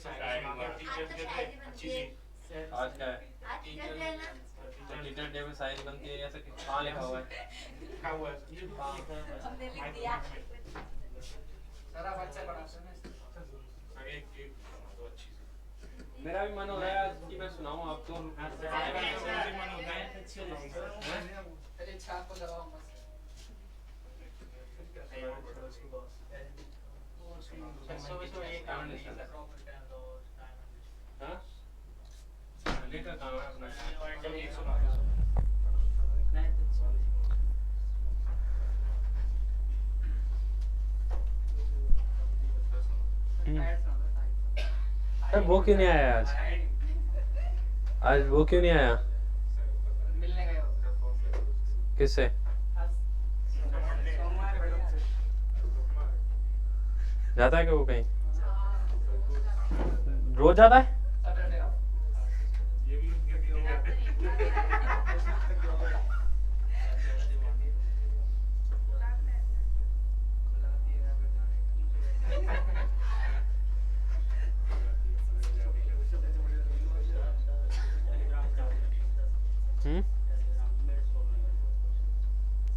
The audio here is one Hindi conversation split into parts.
आज क्या है? टीचर डे में शायरी बनती है, ऐसा कहाँ लिखा हुआ है? मेरा भी मन हो रहा है आज कि मैं सुनाऊं आपको। का काम है अपना। वो क्यों नहीं आया आज? आज वो क्यों नहीं आया? किससे? जाता है क्या वो कहीं? रोज जाता है?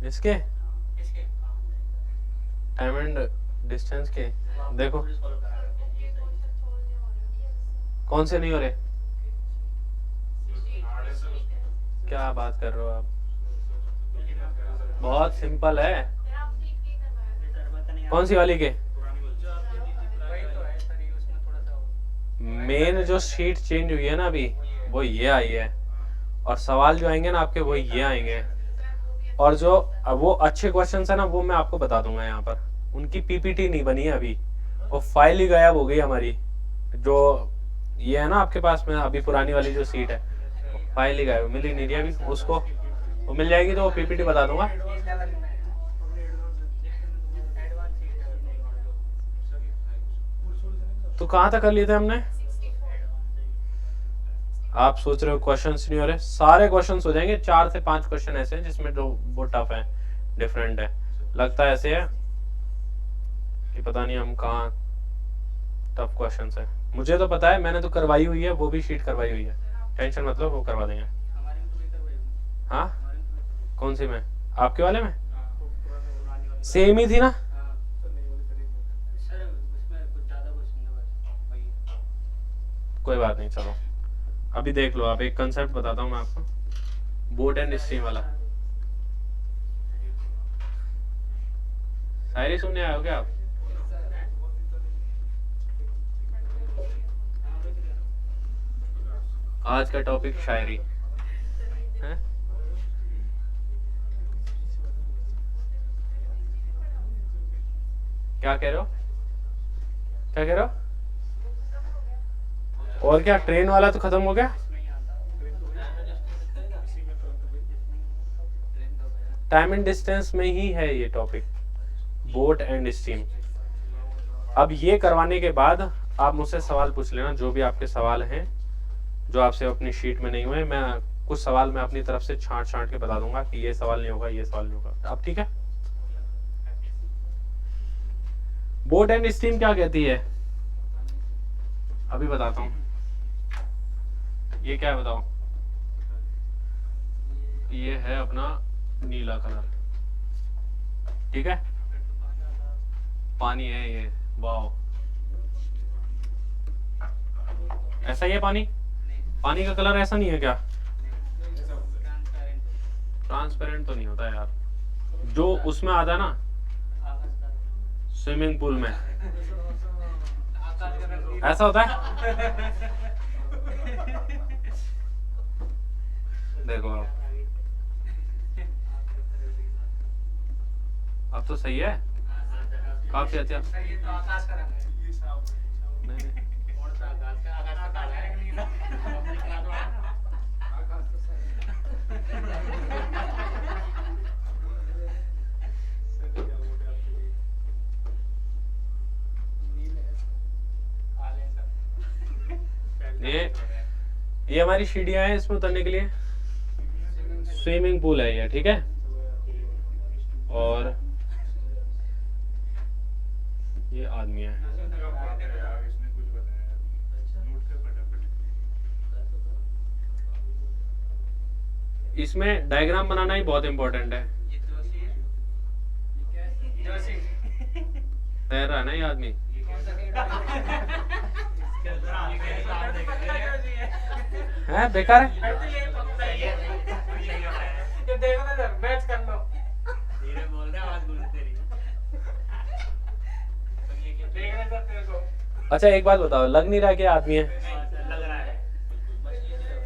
इसके टाइम एंड डिस्टेंस के देखो कौन से नहीं हो रहे? क्या बात कर रहे हो आप? बहुत सिंपल है। कौन सी वाली के? मेन जो शीट चेंज हुई है ना अभी, वो ये आई है, और सवाल जो आएंगे ना आपके वो ये आएंगे, और जो वो अच्छे क्वेश्चंस है ना वो मैं आपको बता दूंगा यहाँ पर। उनकी पीपीटी नहीं बनी है अभी, वो फाइल ही गायब हो गई हमारी। जो ये है ना आपके पास में अभी पुरानी वाली जो सीट है, फाइल ही गायब, मिल ही नहीं रही अभी उसको। वो मिल जाएगी तो वो पीपीटी बता दूंगा। तो कहाँ तक कर लिए थे हमने? आप सोच रहे हो क्वेश्चंस नहीं हो रहे? सारे क्वेश्चंस हो जाएंगे। 4 से 5 क्वेश्चन ऐसे हैं जिसमें जो वो टफ है, डिफरेंट है। लगता है ऐसे है कि पता नहीं हम कहाँ टफ क्वेश्चंस है। मुझे तो पता है, मैंने तो करवाई हुई है, वो भी शीट करवाई हुई है, टेंशन मतलब वो करवा देंगे। हाँ कौन सी में? आपके वाले में सेम ही थी ना? कोई बात नहीं, चलो अभी देख लो आप। एक कंसेप्ट बताता हूँ मैं आपको, बोट एंड स्ट्रीम वाला। शायरी सुनने आए हो क्या आप? आज का टॉपिक शायरी है। क्या कह रहे हो? क्या कह रहे हो? और क्या, ट्रेन वाला तो खत्म हो गया? टाइम एंड डिस्टेंस में ही है ये टॉपिक, बोट एंड स्टीम। अब ये करवाने के बाद आप मुझसे सवाल पूछ लेना, जो भी आपके सवाल हैं जो आपसे अपनी शीट में नहीं हुए। मैं कुछ सवाल मैं अपनी तरफ से छांट छांट के बता दूंगा कि ये सवाल नहीं होगा, ये सवाल नहीं होगा। अब ठीक है? बोट एंड स्टीम क्या कहती है अभी बताता हूँ। ये क्या है बताओ? ये है अपना नीला कलर, ठीक है? पानी है ये, वाओ। ऐसा ही है पानी? पानी का कलर ऐसा नहीं है क्या? ट्रांसपेरेंट तो नहीं होता यार, जो उसमें आता है ना स्विमिंग पूल में, ऐसा होता है। देखो अब तो सही है, काफी अच्छा। नहीं ये हमारी सीढ़ियां हैं इसमें उतरने के लिए। स्विमिंग पूल है ये, ठीक है? और ये आदमी है। इसमें डायग्राम बनाना ही बहुत इंपॉर्टेंट है। तैर रहा है ना ये आदमी। है बेकार है। अच्छा एक बात बताओ, लग नहीं रहा क्या आदमी है?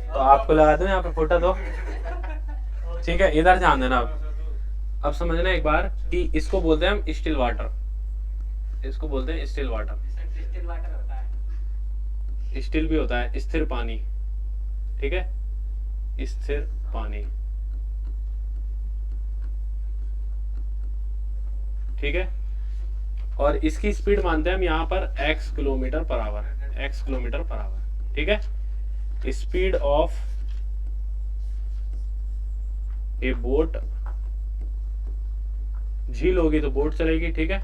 तो आपको लगा दो यहाँ पे फोटो दो। ठीक है, इधर ध्यान देना। अब समझना एक बार कि इसको बोलते हैं हम स्टिल वाटर, इसको बोलते हैं स्टिल वाटर। स्टिल भी होता है स्थिर पानी, ठीक है, स्थिर पानी, ठीक है। और इसकी स्पीड मानते हैं हम यहाँ पर x kilometre per our, x kilometre per hour, ठीक है। स्पीड ऑफ ए बोट, झील होगी तो बोट चलेगी, ठीक है।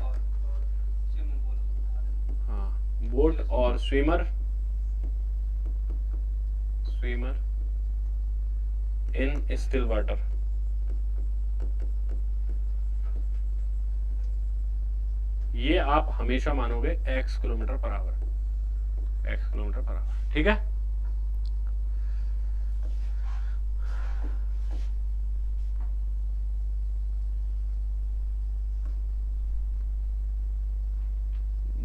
हाँ, बोट और swimmer, swimmer in still water. ये आप हमेशा मानोगे x kilometre per our, x kilometre per hour, ठीक है।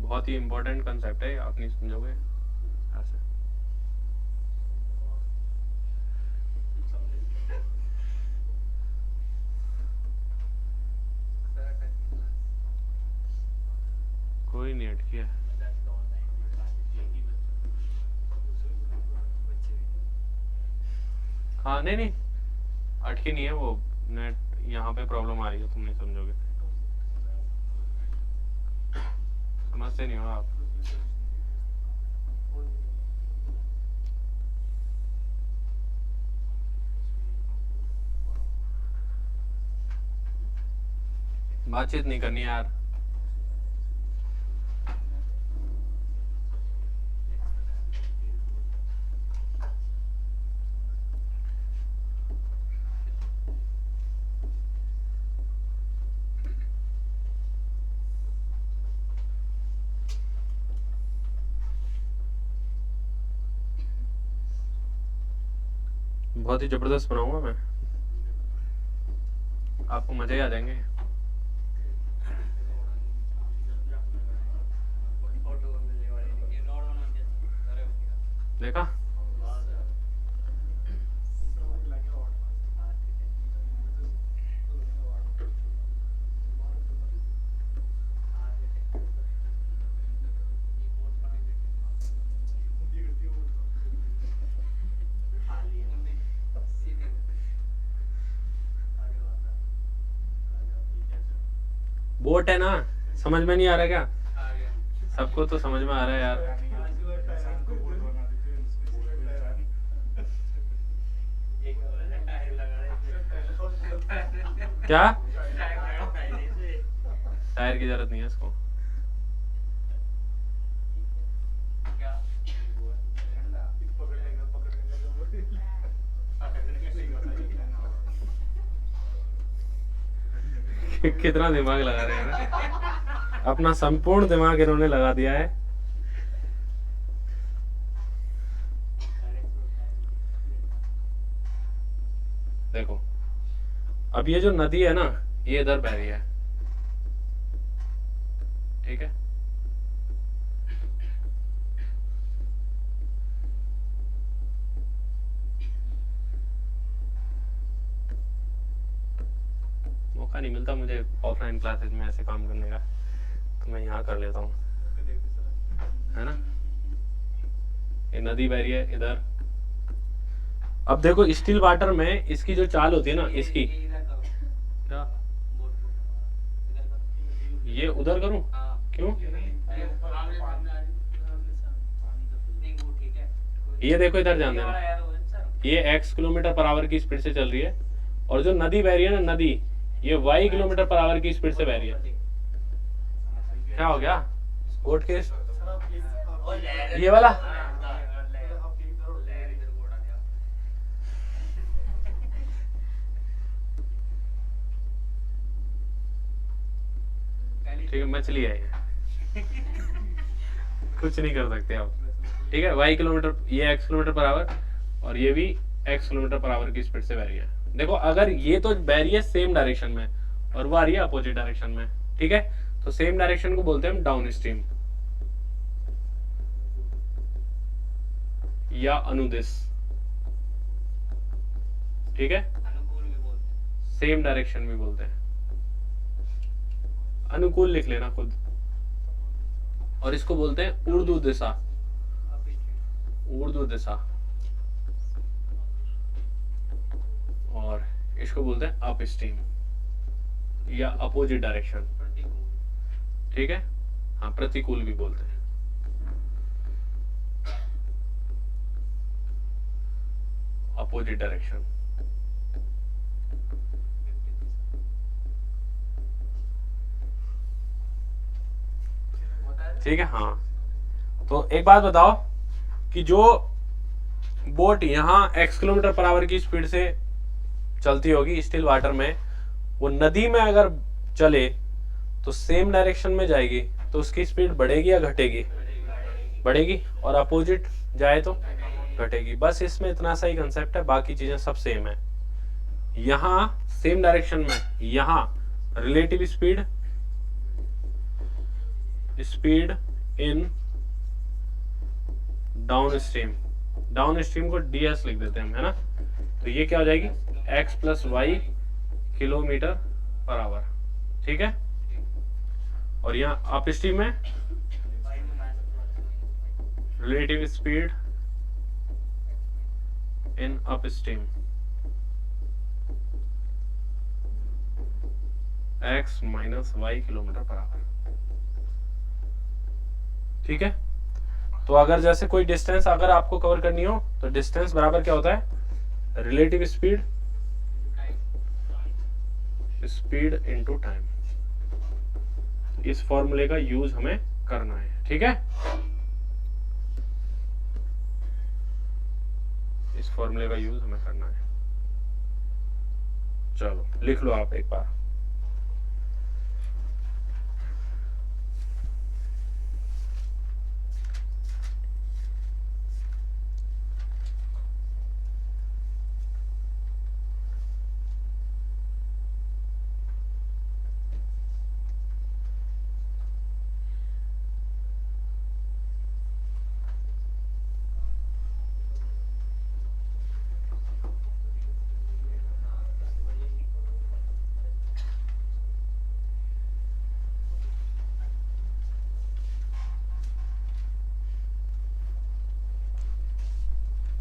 बहुत ही इंपॉर्टेंट कंसेप्ट है, आप नहीं समझोगे ऐसे। कोई नहीं अटकी है। हाँ नहीं नहीं अटकी नहीं है, वो नेट यहाँ पे प्रॉब्लम आ रही है, तुम नहीं समझोगे, समझते नहीं हो आप। बातचीत नहीं करनी यार। बहुत ही जबरदस्त बनाऊंगा मैं, आपको मजे ही आ जाएंगे। देखा, बोट है ना, समझ में नहीं आ रहा क्या? सबको तो समझ में आ रहा है यार। क्या टायर की जरूरत नहीं है इसको। कितना दिमाग लगा रहे हैं ना, अपना संपूर्ण दिमाग इन्होंने लगा दिया है। देखो अब ये जो नदी है ना, ये इधर बह रही है, ठीक है। मौका नहीं मिलता मुझे ऑफलाइन क्लासेस में ऐसे काम करने का, तो मैं यहाँ कर लेता हूँ, है ना। ये नदी बह रही है इधर। अब देखो स्टिल वाटर में इसकी जो चाल होती है ना, इसकी क्या ये उधर करूं? क्यों? ये देखो इधर ध्यान देना, ये x किलोमीटर पर आवर की स्पीड से चल रही है, और जो नदी बह रही है ना, नदी ये y किलोमीटर पर आवर की स्पीड से बह रही है। क्या हो गया? कोर्ट केस ये वाला ठीक है, मछली है ये, कुछ नहीं कर सकते आप। ठीक है, y किलोमीटर, ये x किलोमीटर पर आवर, और ये भी x किलोमीटर पर आवर की स्पीड से बह रही है। देखो अगर ये तो बह रही है सेम डायरेक्शन में और वो आ रही है अपोजिट डायरेक्शन में, ठीक है, तो सेम डायरेक्शन को बोलते हैं हम डाउन स्ट्रीम या अनुदिश। ठीक है, सेम डायरेक्शन भी बोलते हैं, अनुकूल लिख लेना खुद। और इसको बोलते हैं ऊर्ध्व दिशा, ऊर्ध्व दिशा, और इसको बोलते हैं अप स्ट्रीम या अपोजिट डायरेक्शन। ठीक है, हाँ प्रतिकूल भी बोलते हैं। Opposite direction. ठीक है, हाँ तो एक बात बताओ कि जो बोट यहाँ x किलोमीटर पर आवर की स्पीड से चलती होगी स्टिल वाटर में, वो नदी में अगर चले तो सेम डायरेक्शन में जाएगी, तो उसकी स्पीड बढ़ेगी या घटेगी? बढ़ेगी। और अपोजिट जाए तो घटेगी। बस इसमें इतना सा ही कंसेप्ट है, बाकी चीजें सब सेम है। यहाँ सेम डायरेक्शन में, यहाँ relative speed, speed in down stream, down stream को ds लिख देते हैं हम, है ना। तो ये क्या हो जाएगी, x plus y kilometre per hour. ठीक है, और यहाँ अप स्ट्रीम में relative speed in upstream x minus y kilometre per hour. ठीक है, तो अगर जैसे कोई डिस्टेंस अगर आपको कवर करनी हो तो डिस्टेंस बराबर क्या होता है, relative speed, speed into time. इस फॉर्मूले का यूज हमें करना है। ठीक है, इस फॉर्मूले का यूज हमें करना है। चलो लिख लो आप एक बार।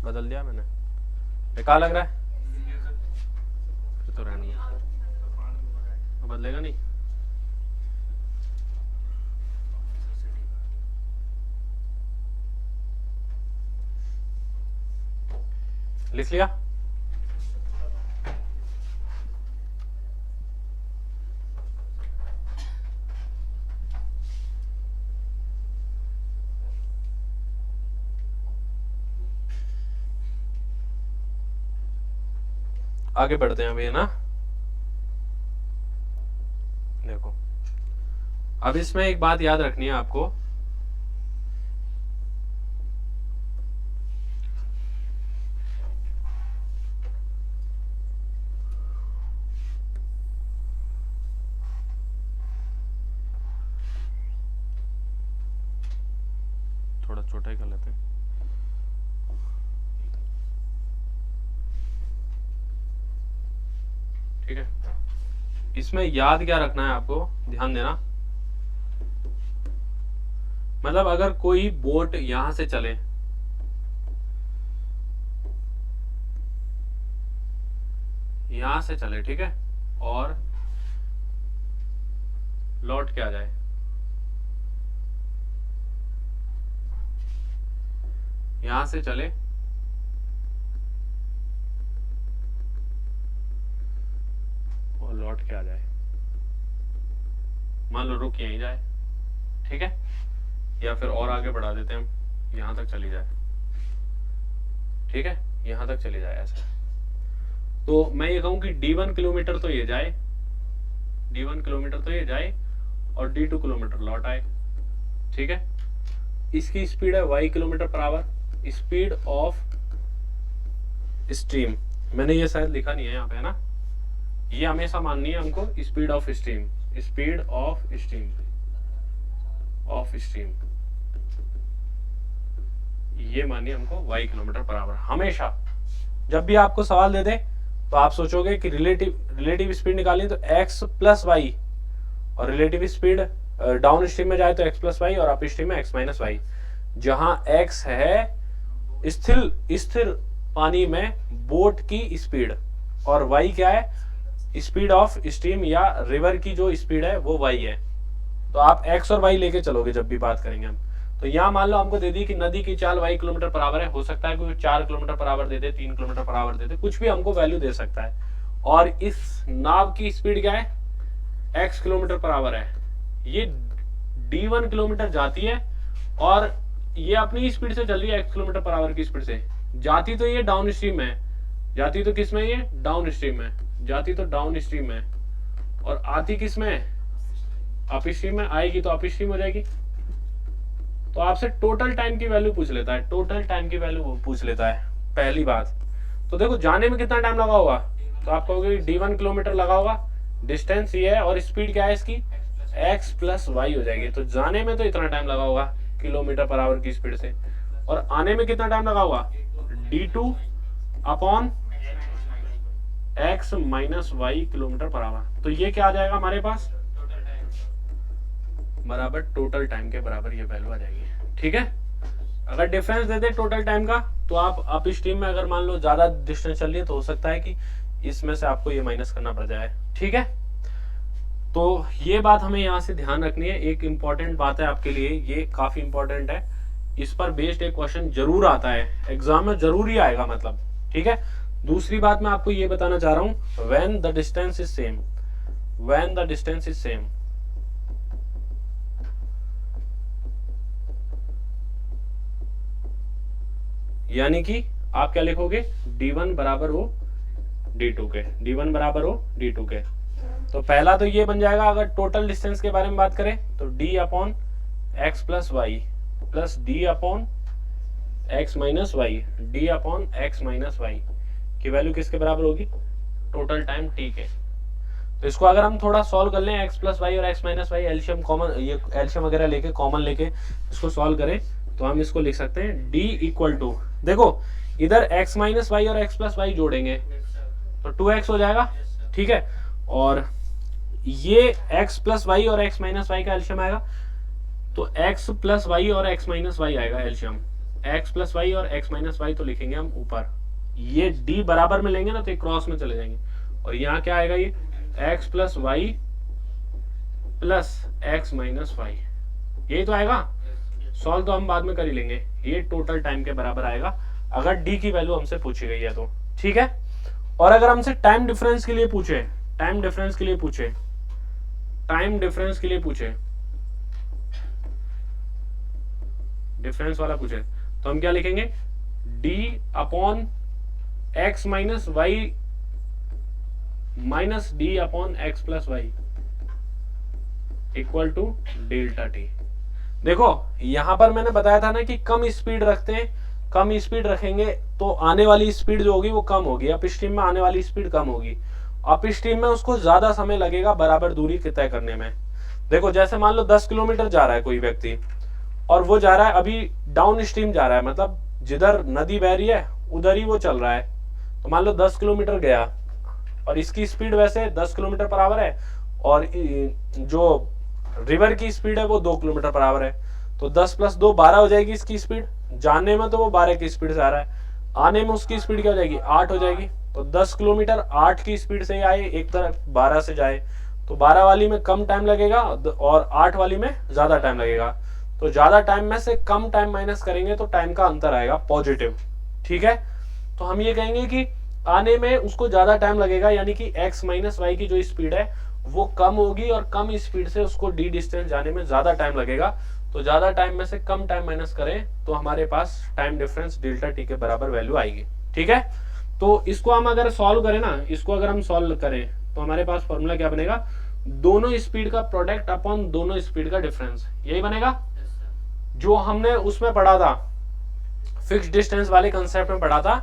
बदल दिया मैंने, बेकार लग रहा है, फिर तो रहने दो, बदलेगा नहीं। लिख लिया? आगे बढ़ते हैं अभी, है ना। देखो अब इसमें एक बात याद रखनी है आपको, थोड़ा छोटा ही कर लेते हैं। ठीक है, इसमें याद क्या रखना है आपको, ध्यान देना। मतलब अगर कोई बोट यहां से चले, यहां से चले, ठीक है, और लौट के आ जाए, यहां से चले और लौट के आ जाए, मान लो रुक यहीं जाए, ठीक है, या फिर और आगे बढ़ा देते हैं हम, यहां तक चली जाए, ठीक है, यहां तक चली जाए ऐसे। तो मैं ये कहूं कि D1 किलोमीटर तो ये जाए, D1 किलोमीटर तो ये जाए, और d2 किलोमीटर लौट आए। ठीक है, इसकी स्पीड है y kilometre per our, speed of stream, मैंने ये शायद लिखा नहीं है यहाँ पे, है ना, ये हमेशा माननी है हमको, speed of stream, speed of stream, of stream, ये मानिए हमको y किलोमीटर पर आवर। हमेशा जब भी आपको सवाल दे दे तो आप सोचोगे कि रिलेटिव स्पीड निकालनी तो x प्लस वाई, और रिलेटिव स्पीड डाउन स्ट्रीम में जाए तो x प्लस वाई, और अप स्ट्रीम में x माइनस वाई। जहां x है स्थिर पानी में बोट की स्पीड, और y क्या है, स्पीड ऑफ स्ट्रीम या रिवर की जो स्पीड है वो y है। तो आप x और y लेके चलोगे जब भी बात करेंगे हम। तो यहाँ मान लो हमको दे दी कि नदी की चाल y किलोमीटर पर आवर है, हो सकता है कोई 4 kilometre per our they they, 3 kilometre per our दे दे, कुछ भी हमको वैल्यू दे सकता है। और इस नाव की स्पीड क्या है, x किलोमीटर पर आवर है, ये d1 किलोमीटर जाती है, और ये अपनी स्पीड से चल रही है x किलोमीटर पर आवर की स्पीड से। जाती तो ये डाउन स्ट्रीम में, जाती तो किस में, ये डाउन स्ट्रीम में, जाती तो डाउन स्ट्रीम में, और आती किस में, अप स्ट्रीम में। आएगी तो अप स्ट्रीम हो जाएगी। तो आपसे टोटल टाइम की वैल्यू पूछ लेता है, टोटल टाइम की वैल्यू पूछ लेता है, पहली बात। तो देखो जाने में कितना टाइम लगा होगा, तो आप कहोगे d1 किलोमीटर लगा होगा, डिस्टेंस ये है, और स्पीड क्या है इसकी, x प्लस वाई हो जाएगी। तो जाने में तो इतना टाइम लगा होगा किलोमीटर पर आवर की स्पीड से, और आने में कितना टाइम लगा होगा, d2 upon x minus y kilometre per hour. तो ये क्या आ जाएगा हमारे पास, बराबर टोटल टाइम के बराबर ये वैल्यू आ जाएगी। ठीक है, अगर डिफरेंस दे दे टोटल टाइम का, तो आप अप स्ट्रीम में अगर मान लो ज्यादा डिस्टेंस चल रही है तो हो सकता है कि इसमें से आपको ये माइनस करना पड़ जाए। ठीक है, तो ये बात हमें यहाँ से ध्यान रखनी है। एक इंपॉर्टेंट बात है आपके लिए, ये काफी इंपॉर्टेंट है, इस पर बेस्ड एक क्वेश्चन जरूर आता है, एग्जाम में जरूर ही आएगा मतलब। ठीक है, दूसरी बात मैं आपको ये बताना चाह रहा हूं, when the distance is same, when the distance is same, यानी कि आप क्या लिखोगे, d1 बराबर हो d2 के, d1 बराबर हो d2 के। तो पहला तो ये बन जाएगा, अगर टोटल डिस्टेंस के बारे में बात करें तो d upon x plus y plus d upon x minus y, d upon x minus y की वैल्यू किसके बराबर होगी, टोटल टाइम t के। तो इसको अगर हम थोड़ा सॉल्व कर लें, x प्लस वाई और x minus y LCM common, ये एलसीएम वगैरह लेके कॉमन लेके इसको सॉल्व करें, तो हम इसको लिख सकते हैं d इक्वल टू, देखो इधर x माइनस वाई और x प्लस वाई जोड़ेंगे तो 2x हो जाएगा। ठीक है, और ये x प्लस वाई और x माइनस वाई का एलसीएम आएगा, तो x प्लस वाई और x माइनस वाई आएगा एलसीएम, x प्लस वाई और x माइनस वाई तो लिखेंगे हम ऊपर, ये d बराबर में लेंगे ना तो एक क्रॉस में चले जाएंगे, और यहाँ क्या आएगा, ये x plus y plus x minus y, यही तो आएगा। सॉल्व तो हम बाद में कर ही लेंगे, ये टोटल टाइम के बराबर आएगा अगर d की वैल्यू हमसे पूछी गई है तो। ठीक है, और अगर हमसे टाइम डिफरेंस के लिए पूछे, टाइम डिफरेंस के लिए पूछे, टाइम डिफरेंस के लिए पूछे, डिफरेंस वाला पूछे, तो हम क्या लिखेंगे, d upon x minus y minus d upon x plus y equal to delta t. देखो यहां पर मैंने बताया था ना कि कम स्पीड रखते हैं, कम स्पीड रखेंगे तो आने वाली स्पीड जो होगी वो कम होगी, अप स्ट्रीम में आने वाली स्पीड कम होगी, अप स्ट्रीम में उसको ज्यादा समय लगेगा बराबर दूरी तय करने में। देखो जैसे मान लो 10 किलोमीटर जा रहा है कोई व्यक्ति, और वो जा रहा है अभी डाउन स्ट्रीम जा रहा है, मतलब जिधर नदी बह रही है उधर ही वो चल रहा है, तो मान लो 10 किलोमीटर गया, और इसकी स्पीड वैसे 10 किलोमीटर पर आवर है, और जो रिवर की स्पीड है वो 2 किलोमीटर पर आवर है, तो 10 प्लस 2 12 हो जाएगी इसकी स्पीड। जाने में तो वो 12 की स्पीड से आ रहा है, आने में उसकी स्पीड क्या हो जाएगी, 8 हो जाएगी। तो 10 किलोमीटर 8 की स्पीड से आए, एक तरफ 12 से जाए, तो 12 वाली में कम टाइम लगेगा और 8 वाली में ज्यादा टाइम लगेगा। तो ज्यादा टाइम में से कम टाइम माइनस करेंगे तो टाइम का अंतर आएगा पॉजिटिव। ठीक है, तो हम ये कहेंगे कि आने में उसको ज्यादा टाइम लगेगा, यानी कि x माइनस वाई की जो स्पीड है वो कम होगी, और कम स्पीड से उसको d डिस्टेंस जाने में ज्यादा टाइम लगेगा। तो ज्यादा टाइम में से कम टाइम माइनस करें तो हमारे पास टाइम डिफरेंस डेल्टा टी के बराबर वैल्यू आएगी। ठीक है, तो इसको हम अगर सॉल्व करें ना, इसको अगर हम सॉल्व करें तो हमारे पास फॉर्मूला क्या बनेगा, दोनों स्पीड का प्रोडक्ट अपॉन दोनों स्पीड का डिफरेंस, यही बनेगा जो हमने उसमें पढ़ा था, फिक्स डिस्टेंस वाले कंसेप्ट में पढ़ा था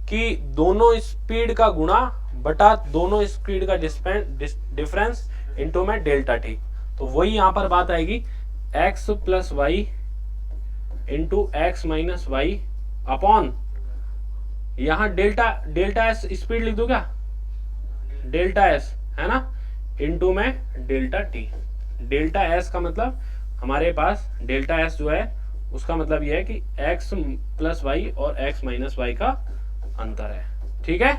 कि दोनों स्पीड का गुणा बटा दोनों स्पीड का डिफरेंस इनटू में डेल्टा टी। तो वही यहां पर बात आएगी, x plus y into x minus y upon, यहां डेल्टा एस स्पीड लिख दो क्या, डेल्टा एस है ना, इनटू में डेल्टा टी। डेल्टा एस का मतलब हमारे पास डेल्टा एस जो है उसका मतलब यह है कि x प्लस वाई और x माइनस वाई का अंतर है। ठीक है,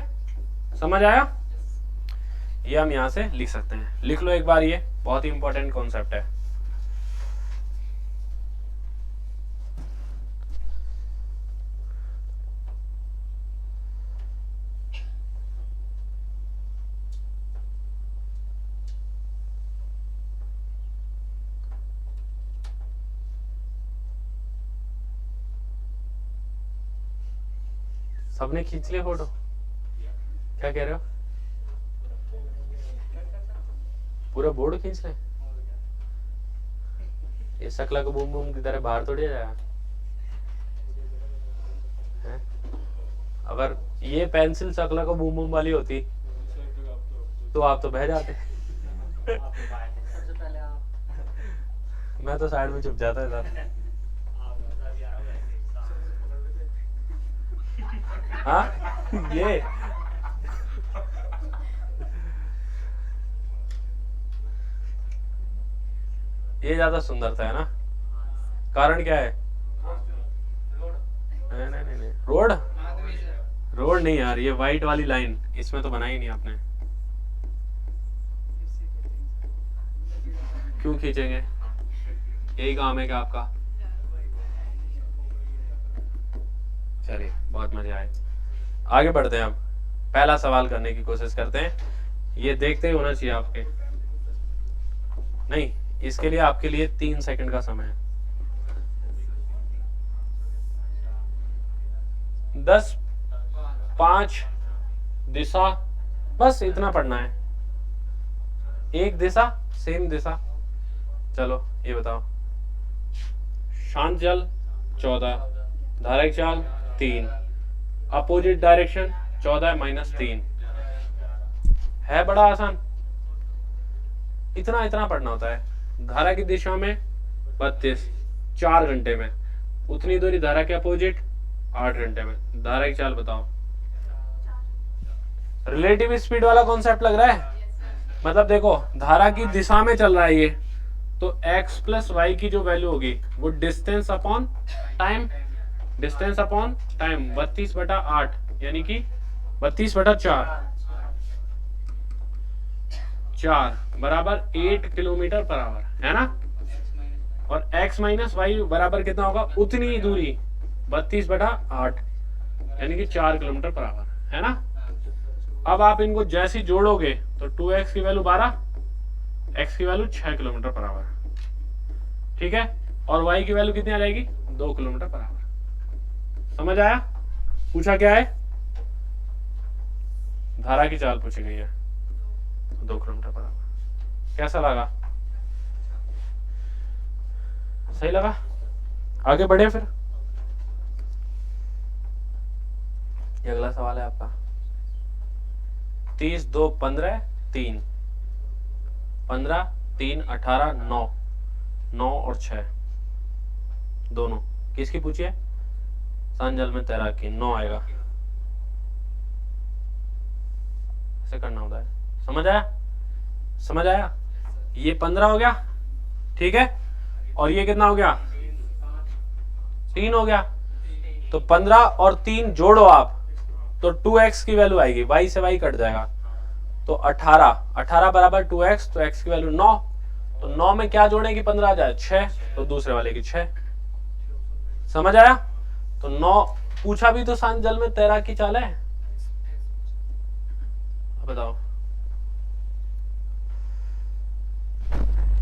समझ आया? ये हम यहां से लिख सकते हैं, लिख लो एक बार, ये बहुत ही इंपॉर्टेंट कॉन्सेप्ट है। सबने खींच लिया फोटो? क्या कह रहे हो? पूरा बोर्ड खींच लें? ये शकला को बूम बूम की तरह बाहर थोड़ी जाएगा। अगर ये पेंसिल शकला को बूम बूम वाली होती तो आप तो बह जाते। मैं तो साइड में छुप जाता था। हाँ ये ज्यादा सुंदरता है ना, कारण क्या है? नहीं रोड नहीं यार, ये व्हाइट वाली लाइन इसमें तो बनाई नहीं आपने। क्यों खींचेंगे, यही काम है क्या आपका? चलिए बहुत मजा आए, आगे बढ़ते हैं। हम पहला सवाल करने की कोशिश करते हैं, ये देखते ही होना चाहिए आपके। नहीं, इसके लिए आपके लिए 3 सेकंड का समय है। 10, 5 दिशा, बस इतना पढ़ना है। एक दिशा, सेम दिशा। चलो ये बताओ, शांत जल 14, धारा की चाल 3, अपोजिट डायरेक्शन 14 माइनस 3 है, बड़ा आसान। इतना पढ़ना होता है। धारा की दिशा में 32, 4 घंटे में। उतनी दूरी धारा के अपोजिट 8 घंटे में। धारा की चाल बताओ। रिलेटिव स्पीड वाला कॉन्सेप्ट लग रहा है? मतलब देखो, धारा की दिशा में चल रहा है ये, तो x प्लस वाई की जो वैल्यू होगी वो distance upon time, distance upon time 32/8 यानी कि 32/4 बराबर 8 किलोमीटर पर आवर है ना। और x माइनस वाई बराबर कितना होगा, उतनी ही दूरी 32/8 यानी कि 4 किलोमीटर पर आवर है ना। अब आप इनको जैसे ही जोड़ोगे तो 2x की वैल्यू 12, x की वैल्यू 6 किलोमीटर पर आवर, ठीक है। और y की वैल्यू कितनी आ जाएगी, 2 किलोमीटर पर आवर। समझ आया? पूछा क्या है, धारा की चाल पूछी गई है, 2 किलोमीटर पर आवर। कैसा लगा, सही लगा? आगे बढ़े फिर। ये अगला सवाल है आपका। 30, 2, 15, 3, 15, 3, 18, 9, 9 और 6 दोनों किसकी पूछी है? शांत जल में तैराकी 9 आएगा। ऐसे करना होता है। समझ आया? समझ आया? ये 15 हो गया, ठीक है। और ये कितना हो गया, 3 हो गया। तो 15 और 3 जोड़ो आप तो 2x की वैल्यू आएगी, y से y कट जाएगा तो 18 बराबर 2x, तो x की वैल्यू 9। तो 9 में क्या जोड़ें कि 15 आ जाए, 6, तो दूसरे वाले की 6। समझ आया? तो 9 पूछा भी तो शांत जल में तैराकी चाल है। बताओ,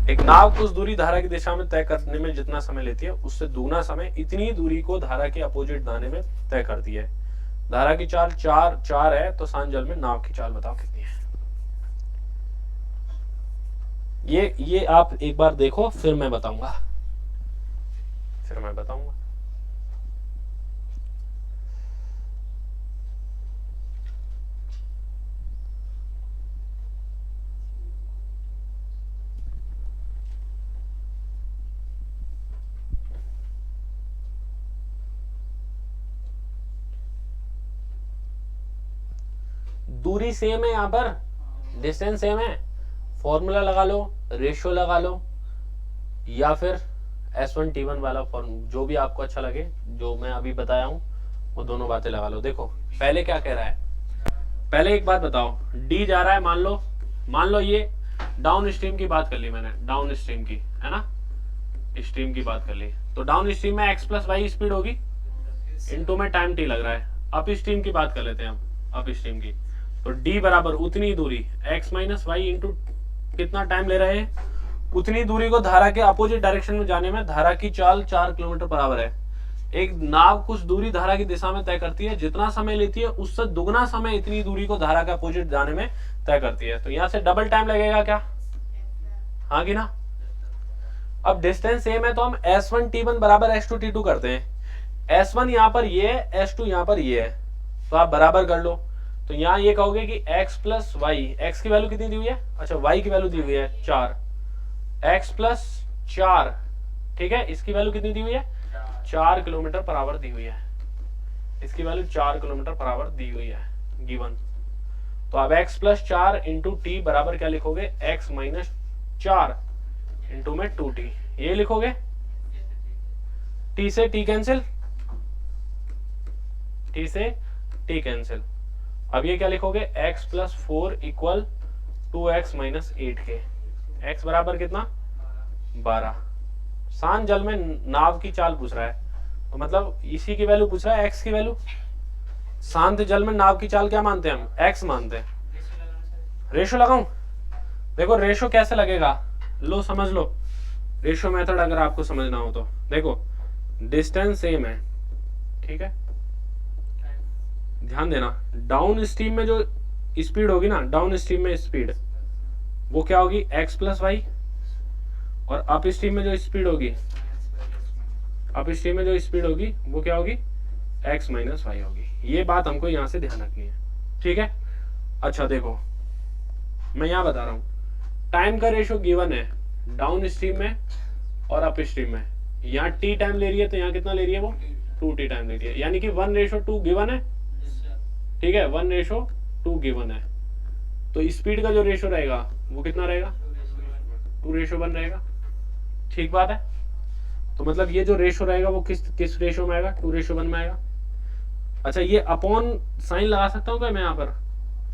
एक नाव कुछ दूरी धारा की दिशा में तय करने में जितना समय लेती है उससे दूना समय इतनी दूरी को धारा के अपोजिट दाने में तय करती है। धारा की चाल 4 है, तो शांत जल में नाव की चाल बताओ कितनी है। ये आप एक बार देखो, फिर मैं बताऊंगा। दूरी सेम है, यहाँ पर डिस्टेंस सेम है, फॉर्मूला लगा लो, रेशियो लगा लो, या फिर S1T1 वाला फॉर्म, जो भी आपको अच्छा लगे, जो मैं अभी बताया हूँ वो दोनों बातें लगा लो। देखो पहले क्या कह रहा है, पहले एक बात बताओ, डी जा रहा है, मान लो ये डाउन स्ट्रीम की बात कर ली मैंने, डाउन स्ट्रीम की है ना, स्ट्रीम की बात कर ली, तो डाउन स्ट्रीम में x प्लस वाई स्पीड होगी, इनटू में टाइम t लग रहा है। अप स्ट्रीम की बात कर लेते हैं हम, अप स्ट्रीम की, तो d बराबर उतनी दूरी x माइनस वाई इंटू कितना टाइम ले रहे हैं, उतनी दूरी को धारा के अपोजिट डायरेक्शन में जाने में धारा की चाल 4 किलोमीटर पर आवर है। एक नाव कुछ दूरी धारा की दिशा में तय करती है, जितना समय लेती है उससे दुगना समय इतनी दूरी को धारा के अपोजिट जाने में तय करती है, तो यहाँ से डबल टाइम लगेगा क्या, हाँ कि ना। अब डिस्टेंस सेम है तो हम S1T1 बराबर S2T2 करते हैं। S1 यहाँ पर ये है, S2 यहाँ पर ये है, तो आप बराबर कर लो। तो यहाँ ये कहोगे कि x प्लस वाई, x की वैल्यू कितनी दी हुई है, अच्छा y की वैल्यू दी हुई है 4, x प्लस 4, ठीक है, इसकी वैल्यू कितनी दी हुई है, 4 किलोमीटर पर आवर दी हुई है, इसकी वैल्यू 4 किलोमीटर पर आवर दी हुई है गिवन। तो अब x प्लस 4 इंटू टी बराबर क्या लिखोगे, x माइनस 4 इंटू में 2t, ये लिखोगे, t से t कैंसिल, t से t कैंसिल। अब ये क्या लिखोगे, x plus 4 equal 2x minus 8 के, x बराबर कितना 12। शांत जल में नाव की चाल पूछ रहा है, तो मतलब इसी की वैल्यू पूछ रहा है, x की वैल्यू। शांत जल में नाव की चाल क्या मानते हैं हम, x मानते हैं। रेशो लगाऊं, देखो रेशो कैसे लगेगा, लो समझ लो रेशो मेथड, अगर आपको समझना हो तो देखो, डिस्टेंस सेम है, ठीक है, ध्यान देना, डाउन स्ट्रीम में जो स्पीड होगी ना, डाउन स्ट्रीम में स्पीड वो क्या होगी, x प्लस वाई, और अप स्ट्रीम में जो स्पीड होगी, अप स्ट्रीम में जो स्पीड होगी वो क्या होगी, x माइनस वाई होगी। ये बात हमको यहाँ से ध्यान रखनी है, ठीक है। अच्छा देखो मैं यहाँ बता रहा हूँ, टाइम का रेशो गिवन है डाउन स्ट्रीम में और अप स्ट्रीम में, यहाँ t टाइम ले रही है, तो यहाँ कितना ले रही है वो 2t टाइम ले रही है, यानी कि 1:2 गिवन है, ठीक है, 1:2 गिवन है, तो स्पीड का जो रेशो रहेगा वो कितना रहेगा, 2:1 रहेगा, ठीक बात है। तो मतलब ये जो रेशो रहेगा वो किस रेशो में आएगा, 2:1 में आएगा। अच्छा ये अपॉन साइन लगा सकता हूँ क्या मैं यहाँ पर,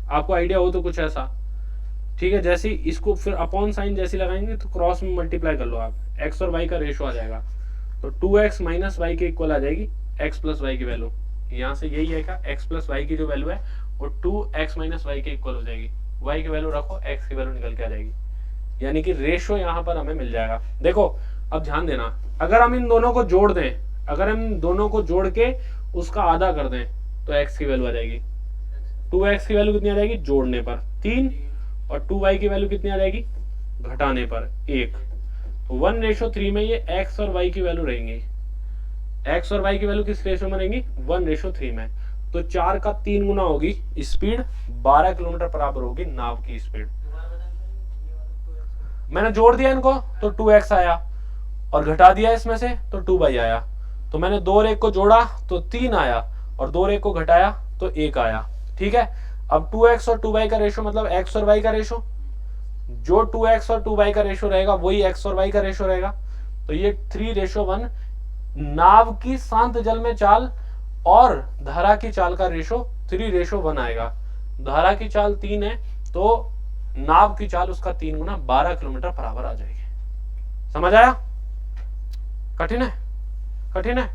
आपको आइडिया हो तो कुछ ऐसा, ठीक है, जैसे इसको फिर अपॉन साइन जैसे लगाएंगे तो क्रॉस में मल्टीप्लाई कर लो आप, x और y का रेशो आ जाएगा, तो 2x माइनस वाई के इक्वल आ जाएगी x प्लस वाई की वैल्यू, यहाँ से यही है क्या, x प्लस वाई की जो वैल्यू है वो 2x माइनस वाई के इक्वल हो जाएगी, y की वैल्यू रखो, x की वैल्यू निकल के आ जाएगी, यानी कि रेशो यहाँ पर हमें मिल जाएगा। देखो अब ध्यान देना, अगर हम इन दोनों को जोड़ दें, अगर हम इन दोनों को जोड़ के उसका आधा कर दें तो x की वैल्यू आ जाएगी, 2x की वैल्यू कितनी आ जाएगी जोड़ने पर 3, और 2y की वैल्यू कितनी आ जाएगी घटाने पर 1, तो 1:3 में ये x और y की वैल्यू रहेंगी, x और y की वैल्यू किस रेशो में रहेंगी, 1:3 में, तो 4 का 3 गुना होगी स्पीड, 12 किलोमीटर पर आवर होगी नाव की स्पीड। मैंने जोड़ दिया इनको तो 2x आया, और घटा दिया इसमें से तो 2y आया, तो मैंने 2 और 1 को जोड़ा तो 3 आया, और 2 और 1 को घटाया तो 1 आया, ठीक है। अब 2x और 2y का रेशो मतलब x और y का रेशो, जो 2x और 2y का रेशो रहेगा वही x और y का रेशो रहेगा, तो ये 3:1 नाव की शांत जल में चाल और धारा की चाल का रेशो 3:1 आएगा। धारा की चाल 3 है तो नाव की चाल उसका 3 गुना 12 किलोमीटर पर आवर आ जाएगी। समझ आया? कठिन है? कठिन है?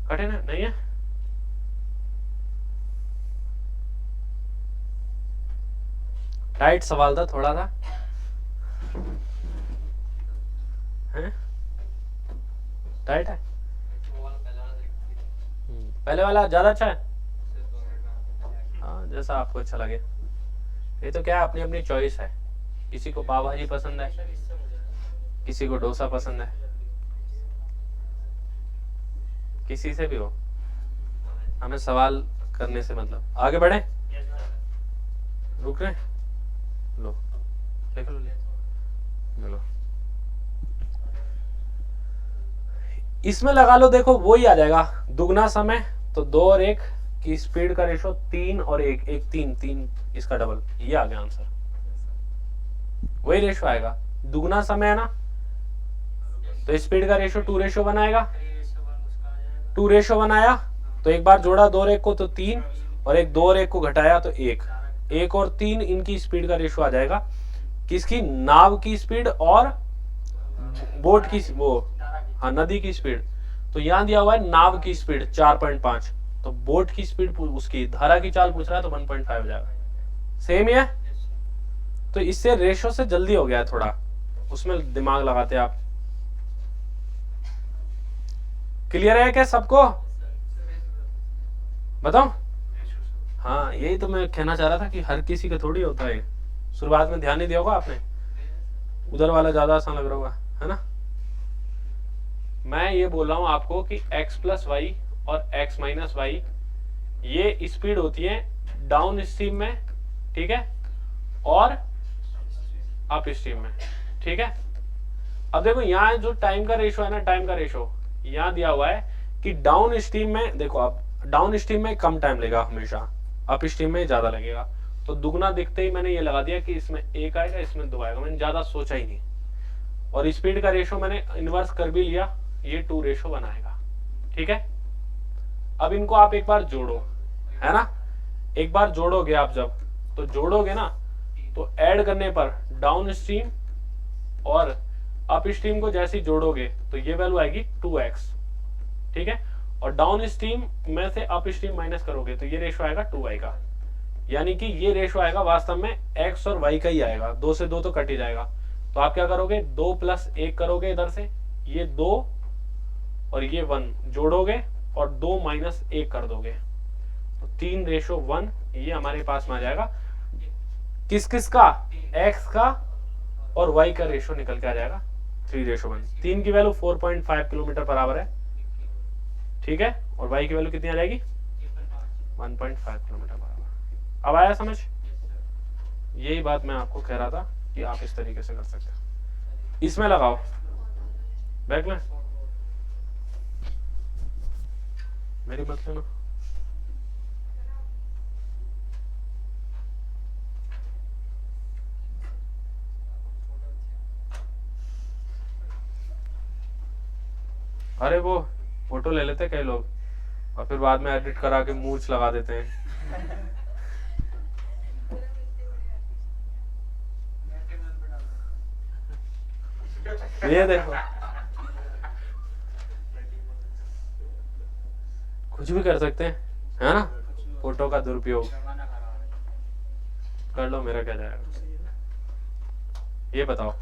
कठिन है? नहीं है? टाइट सवाल था थोड़ा सा, हैं? टाइट है? पहले वाला ज्यादा अच्छा है? हाँ, जैसा आपको अच्छा लगे। ये तो क्या है, अपनी अपनी चॉइस है, किसी को पाव भाजी पसंद है, किसी को डोसा पसंद है, किसी से भी हो, हमें सवाल करने से मतलब। आगे बढ़े, रुक रहे, लो देख लो, लो इसमें लगा लो, देखो वही आ जाएगा, दुगना समय तो 2 और 1 की स्पीड का रेशो 3 और 1, 1 3 3 इसका डबल, ये आ गया आंसर। वही रेशो आएगा, दुगना समय है ना, तो स्पीड का रेशो 2:1 आएगा, 2:1 आया तो एक बार जोड़ा 2 और 1 को तो 3, और एक 2 और 1 को घटाया तो 1, 1 और 3 इनकी स्पीड का रेशो आ जाएगा, किसकी, नाव की स्पीड और बोट की, वो हाँ नदी की स्पीड। तो यहां दिया हुआ है नाव की स्पीड 4.5, तो बोट की स्पीड उसकी धारा की चाल पूछ रहा है तो 1.5 हो जाएगा, सेम ही है। तो इससे रेशो से जल्दी हो गया है थोड़ा, उसमें दिमाग लगाते आप। क्लियर है क्या सबको, बताओ। हाँ यही तो मैं कहना चाह रहा था कि हर किसी का थोड़ी होता है, शुरुआत में ध्यान नहीं दिया होगा आपने, उधर वाला ज्यादा आसान लग रहा होगा, है ना। मैं ये बोल रहा हूं आपको कि x प्लस वाई और x माइनस वाई ये स्पीड होती है डाउन स्ट्रीम में, ठीक है, और अप स्ट्रीम में, ठीक है। अब देखो यहाँ जो टाइम का रेशो है ना, टाइम का रेशो यहाँ दिया हुआ है कि डाउन स्ट्रीम में, देखो अब डाउन स्ट्रीम में कम टाइम लेगा हमेशा, अप स्ट्रीम में ज्यादा लगेगा, तो दुगना दिखते ही मैंने ये लगा दिया कि इसमें 1 आएगा, इसमें 2 आएगा, मैंने ज्यादा सोचा ही नहीं। और स्पीड का रेशो मैंने इनवर्स कर भी लिया, ये 2:1 आएगा, ठीक है। अब इनको आप एक बार जोड़ो, है ना, एक बार जोड़ोगे आप, जब तो जोड़ोगे ना तो ऐड करने पर डाउन स्ट्रीम और अप स्ट्रीम को जैसे ही जोड़ोगे तो ये वैल्यू आएगी 2x, ठीक है। और डाउन स्ट्रीम में से अप स्ट्रीम माइनस करोगे तो ये रेशो आएगा 2y का, यानी कि ये रेशो आएगा वास्तव में x और y का ही आएगा, 2 से 2 तो कट ही जाएगा। तो आप क्या करोगे, 2 + 1 करोगे इधर से, ये 2 और ये 1 जोड़ोगे और 2 - 1 कर दोगे, तो 3:1 ये हमारे पास में आ जाएगा। किस किस का, x का और y का रेशो निकल के आ जाएगा 3:1। 3 की वैल्यू 4.5 किलोमीटर बराबर है, ठीक है, और y की वैल्यू कितनी आ जाएगी, 1.5 किलोमीटर बराबर। अब आया समझ, यही बात मैं आपको कह रहा था कि आप इस तरीके से कर सकते हो। इसमें लगाओ बैक में, मेरी मत लेना। अरे वो फोटो ले लेते कई लोग और फिर बाद में एडिट करा के मूंछ लगा देते हैं। ये देखो कुछ भी कर सकते हैं, है ना, फोटो का दुरुपयोग कर लो, मेरा क्या जाएगा। ये बताओ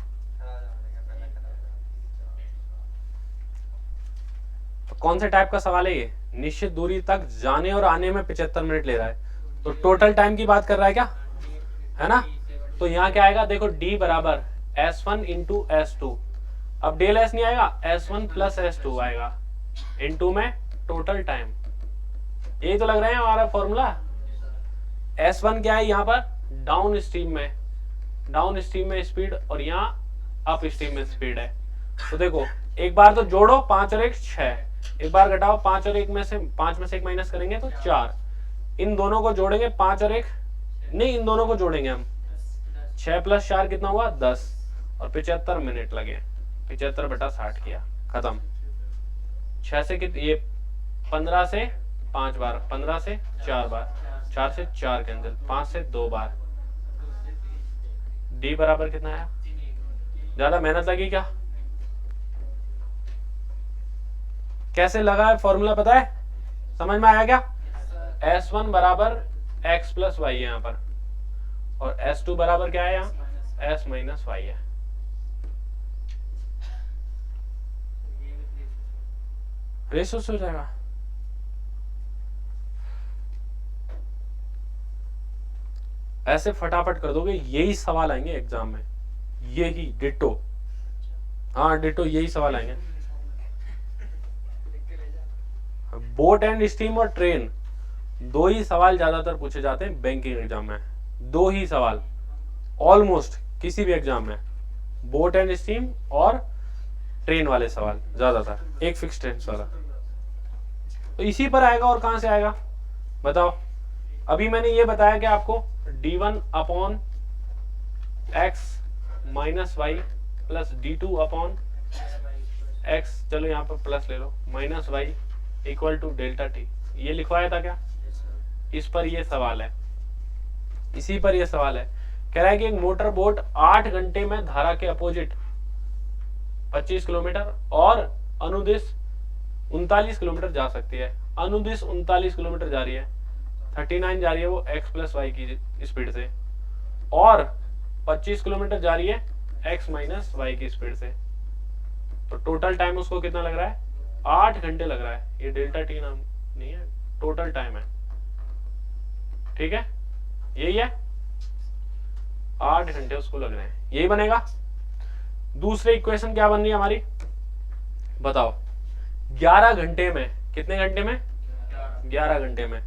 तो कौन से टाइप का सवाल है ये, निश्चित दूरी तक जाने और आने में 75 मिनट ले रहा है, तो टोटल टाइम की बात कर रहा है क्या, है ना। तो यहाँ क्या आएगा, देखो d बराबर S1 × S2, अब डेल S नहीं आएगा, S1 + S2 आएगा, इनटू में टोटल टाइम, यही तो लग रहा है हमारा फॉर्मूला। S1 क्या है यहाँ पर, डाउन स्ट्रीम में स्पीड, और यहाँ अप स्ट्रीम में स्पीड है। तो देखो एक बार तो जोड़ो, 5 और 1 6, एक बार घटाओ, 5 और 1 में से 5 में से 1 माइनस करेंगे तो 4, इन दोनों को जोड़ेंगे, 5 और 1 नहीं, इन दोनों को जोड़ेंगे हम, 6 + 4 कितना हुआ 10, और 75 मिनट लगे, 75/60 किया, खत्म। 6 से कितने, ये 15 से 5 बार, 15 से 4 बार, 4 से 4 कैंसिल, 5 से 2 बार, d बराबर कितना आया, ज्यादा मेहनत लगी क्या, कैसे लगा है फॉर्मूला पता है, समझ में आया क्या। S1 बराबर x + y है यहाँ पर, और S2 बराबर क्या है यहाँ, s - y है। रेशो से हो जाएगा, ऐसे फटाफट कर दोगे, यही सवाल आएंगे एग्जाम में, यही डिटो, हाँ डिटो यही सवाल आएंगे। बोट एंड स्टीम और ट्रेन, दो ही सवाल ज्यादातर पूछे जाते हैं बैंकिंग एग्जाम में, दो ही सवाल ऑलमोस्ट किसी भी एग्जाम में, बोट एंड स्टीम और ट्रेन वाले सवाल ज्यादातर, एक फिक्स ट्रेन वाला। तो इसी पर आएगा और कहां से आएगा बताओ। अभी मैंने ये बताया कि आपको d1 upon x minus Y plus d2 upon X, चलो यहाँ पर प्लस ले लो, minus Y equal to delta T, ये लिखवाया था क्या? इस पर ये सवाल है, इसी पर ये सवाल है। कह रहा है कि एक मोटर बोट 8 घंटे में धारा के अपोजिट 25 किलोमीटर और अनुदिश 39 किलोमीटर जा सकती है। अनुदिश 39 किलोमीटर जा रही है, 39 जा रही है वो x प्लस वाई की स्पीड से, और 25 किलोमीटर जा रही है x माइनस वाई की स्पीड से। तो टोटल टाइम उसको कितना लग रहा है? 8 घंटे लग रहा है। ये डेल्टा टी नाम नहीं है, टोटल टाइम है, ठीक है, यही है, 8 घंटे उसको लग रहे हैं, यही बनेगा। दूसरी इक्वेशन क्या बन रही है हमारी बताओ। 11 घंटे में, कितने घंटे में? 11 घंटे में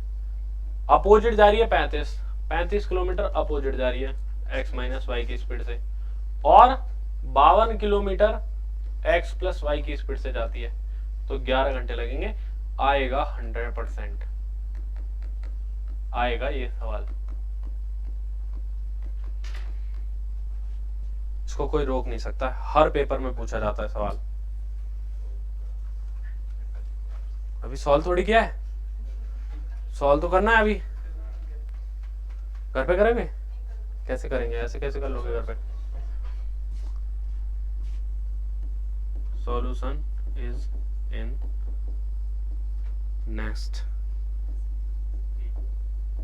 अपोजिट जा रही है 35 किलोमीटर अपोजिट जा रही है x माइनस वाई की स्पीड से, और 52 किलोमीटर x प्लस वाई की स्पीड से जाती है। तो 11 घंटे लगेंगे, आएगा 100% आएगा ये सवाल। इसको कोई रोक नहीं सकता, हर पेपर में पूछा जाता है सवाल। अभी सॉल्व थोड़ी किया है, सॉल्व तो करना है अभी। घर पे करेंगे? कैसे करेंगे? ऐसे कैसे कर लोगे घर पे? Solution is in next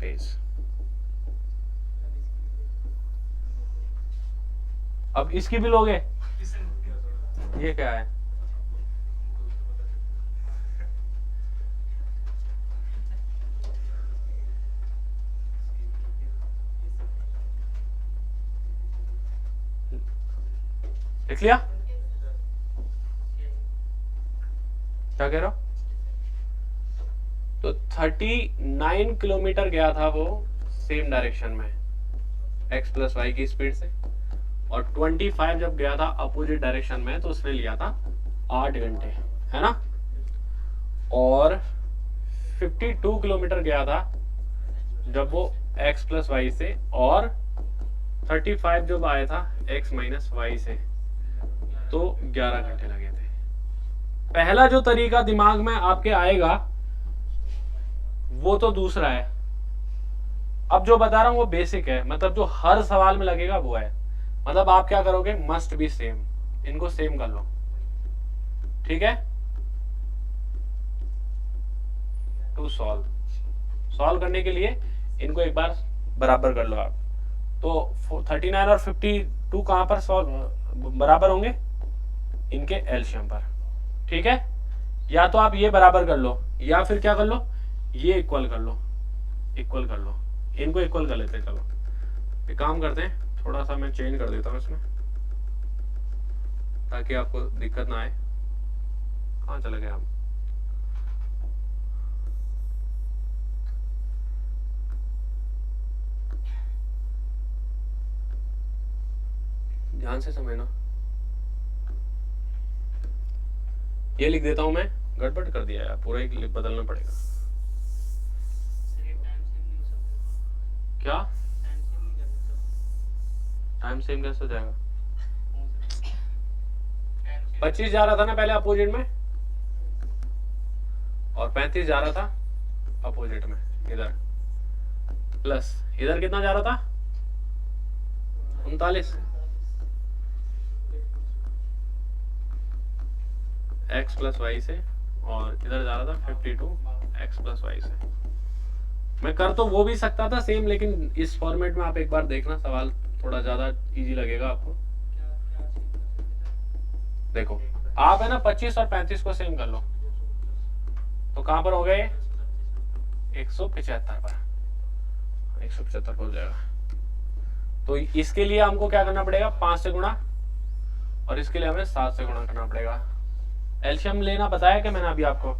page. अब इसकी भी लोगे? ये क्या है? लिख लिया? क्या कह रहे हो? तो 39 किलोमीटर गया था वो सेम डायरेक्शन में x प्लस वाई की स्पीड से, और 25 जब गया था अपोजिट डायरेक्शन में तो उसने लिया था 8 घंटे, है ना। और 52 किलोमीटर गया था जब वो x प्लस वाई से, और 35 जब आया था x माइनस वाई से, तो 11 घंटे लगे थे। पहला जो तरीका दिमाग में आपके आएगा वो तो दूसरा है। अब जो बता रहा हूं वो बेसिक है, मतलब जो हर सवाल में लगेगा वो है। मतलब आप क्या करोगे, मस्ट बी सेम, इनको सेम कर लो, ठीक है। टू सॉल्व करने के लिए इनको एक बार बराबर कर लो आप। तो 39 और 52 कहां पर सॉल्व बराबर होंगे? इनके एलसीएम पर, ठीक है। या तो आप ये बराबर कर लो, या फिर क्या कर लो, ये इक्वल कर लो, इनको इक्वल कर लेते हैं। चलो एक काम करते हैं, थोड़ा सा मैं चेंज कर देता हूँ इसमें ताकि आपको दिक्कत ना आए। कहाँ चले गए आप? ध्यान से समझना, ये लिख देता हूं मैं, गड़बड़ कर दिया यार, पूरा ही बदलना पड़ेगा। क्या टाइम सेम कैसे हो जाएगा? 25 जा रहा था ना पहले अपोजिट में, और 35 जा रहा था अपोजिट में इधर, प्लस इधर कितना जा रहा था? 39 x प्लस वाई से, और इधर जा रहा था 52 x प्लस वाई से। मैं कर तो वो भी सकता था सेम, लेकिन इस फॉर्मेट में आप एक बार देखना, सवाल थोड़ा ज्यादा इजी लगेगा आपको। देखो आप है ना 25 और 35 को सेम कर लो, तो कहां पर हो गए? 175 पर, 175 पर हो जाएगा। तो इसके लिए हमको क्या करना पड़ेगा? 5 से गुणा और इसके लिए हमें 7 से गुणा करना पड़ेगा। एलसीएम लेना बताया क्या मैंने अभी आपको?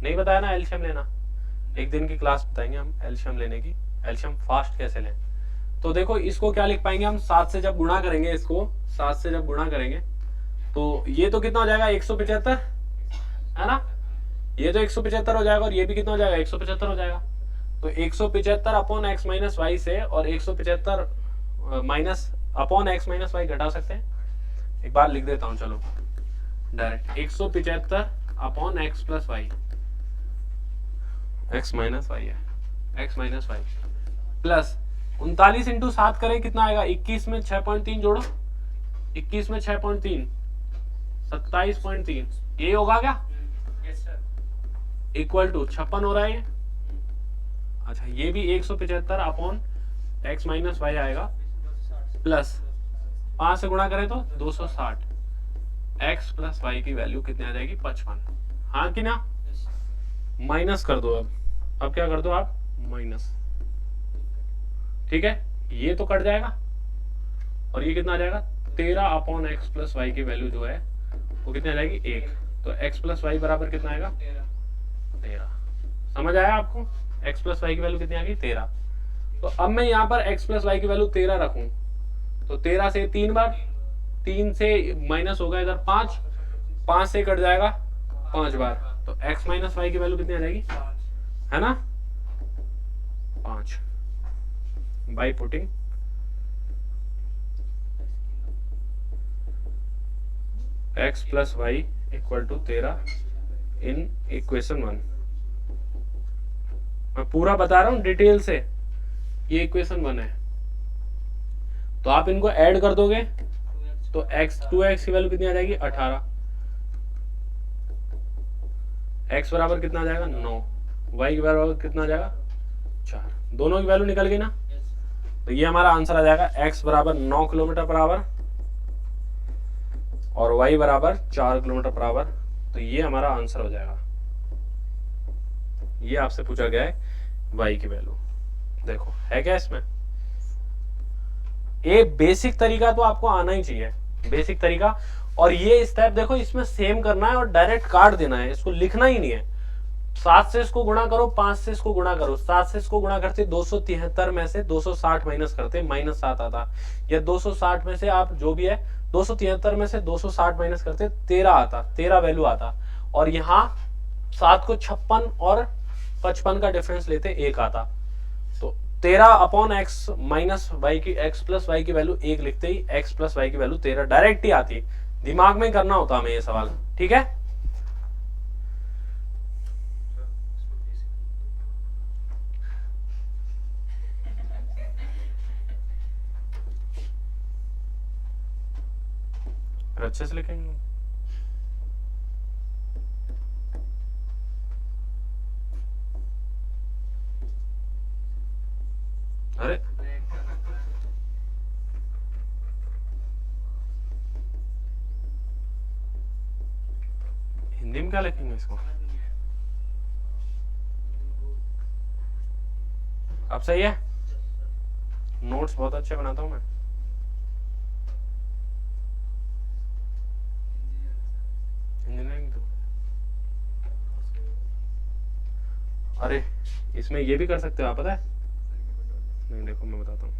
नहीं बताया ना एलसीएम लेना? एक दिन की क्लास बताएंगे हम एलसीएम लेने की, एलसीएम फास्ट कैसे लें। तो देखो इसको क्या लिख पाएंगे हम, 7 से जब गुणा करेंगे, इसको 7 से जब गुणा करेंगे तो ये तो कितना हो जाएगा 175, है ना? ये तो 175 हो जाएगा और ये भी कितना हो जाएगा 175 हो जाएगा। तो 175 अपॉन एक्स माइनस वाई से और 175 minus upon x minus y घटा सकते हैं। एक बार लिख देता हूं, चलो direct 175 upon x plus y, x minus y है, x minus Y plus 39 into 7 करें कितना आएगा, 21 में 6.3 जोड़ो, 21 में 6.3 27.3, ये होगा क्या? इक्वल टू 56 हो रहा है ये। अच्छा ये भी 175 अपॉन एक्स माइनस वाई आएगा प्लस 5 से गुणा करें तो 260, एक्स प्लस वाई की वैल्यू कितनी आ जाएगी 55, हाँ कि ना? माइनस कर दो अब क्या कर दो आप, माइनस, ठीक है? ये तो कट जाएगा और ये कितना आ जाएगा 13 अपॉन एक्स प्लस वाई की वैल्यू जो है वो कितनी आ जाएगी 1। तो एक्स प्लस वाई बराबर कितना आएगा 13। समझ आया आपको? एक्स प्लस वाई की वैल्यू कितनी आ गई 13। तो अब मैं यहाँ पर एक्स प्लस वाई की वैल्यू 13 रखूं तो 13 से 3 बार, 3 से माइनस होगा इधर 5, 5 से कट जाएगा 5 बार, तो एक्स माइनस वाई की वैल्यू कितनी आ जाएगी, है ना 5, by putting x plus y equal to 13 in equation 1। मैं पूरा बता रहा हूं डिटेल से, ये इक्वेशन 1 है। तो आप इनको ऐड कर दोगे तो x की वैल्यू कितनी आ जाएगी 18, x बराबर कितना आ जाएगा 9, y के बराबर कितना आ जाएगा 4, दोनों की वैल्यू निकल गई ना? तो ये हमारा आंसर आ जाएगा x बराबर 9 किलोमीटर पर आवर और y बराबर 4 किलोमीटर पर आवर। तो ये हमारा आंसर हो जाएगा। ये आपसे पूछा गया है y की वैल्यू, देखो है क्या इसमें? एक बेसिक तरीका तो आपको आना ही चाहिए, बेसिक तरीका। और ये स्टेप देखो इसमें सेम करना है और डायरेक्ट काट देना है, इसको लिखना ही नहीं है। 7 से इसको गुणा करो, 5 से इसको गुणा करो, 7 से इसको गुणा करते 273 में से 260 माइनस करते -7 आता, या 260 में से आप जो भी है 273 में से 260 माइनस करते 13 आता, 13 वैल्यू आता। और यहाँ 7 को 56 और 55 का डिफरेंस लेते 1 आता। तो 13 अपॉन एक्स माइनस वाई की, एक्स प्लस वाई की वैल्यू 1 लिखते ही एक्स प्लस वाई की वैल्यू 13 डायरेक्ट ही आती। दिमाग में करना होता हमें ये सवाल, ठीक है? अच्छे से लिखेंगे। अरे हिंदी में क्या लिखेंगे इसको? अब सही है? नोट्स बहुत अच्छे बनाता हूं मैं। इंजीनियरिंग तो अरे इसमें ये भी कर सकते हो आप, पता है? नहीं देखो मैं बताता हूँ।